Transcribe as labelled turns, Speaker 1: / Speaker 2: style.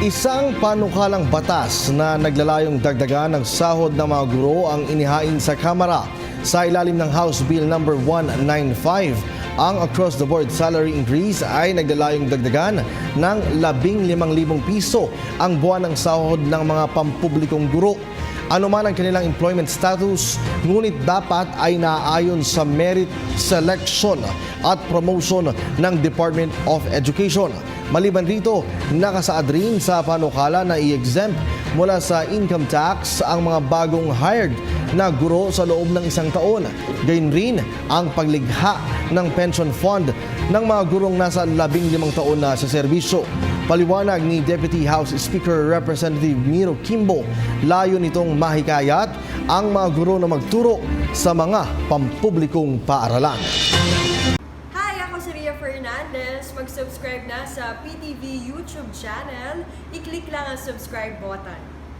Speaker 1: Isang panukalang batas na naglalayong dagdagan ng sahod ng mga guro ang inihain sa Kamara. Sa ilalim ng House Bill No. 195, ang across-the-board salary increase ay naglalayong dagdagan ng 15,000 piso ang buwan ng sahod ng mga pampublikong guro. Ano man ang kanilang employment status, ngunit dapat ay naaayon sa merit selection at promotion ng Department of Education. Maliban rito, nakasaad rin sa panukala na i-exempt mula sa income tax ang mga bagong hired na guro sa loob ng isang taon. Gayun rin ang paglikha ng pension fund ng mga gurong nasa 15 taon na sa serbisyo. Paliwanag ni Deputy House Speaker Representative Miro Kimbo, layo nitong mahikayat ang mga guro na magturo sa mga pampublikong paaralan.
Speaker 2: Hi, ako si Ria Fernandez. Mag-subscribe na sa PTV YouTube channel. I-click lang ang subscribe button.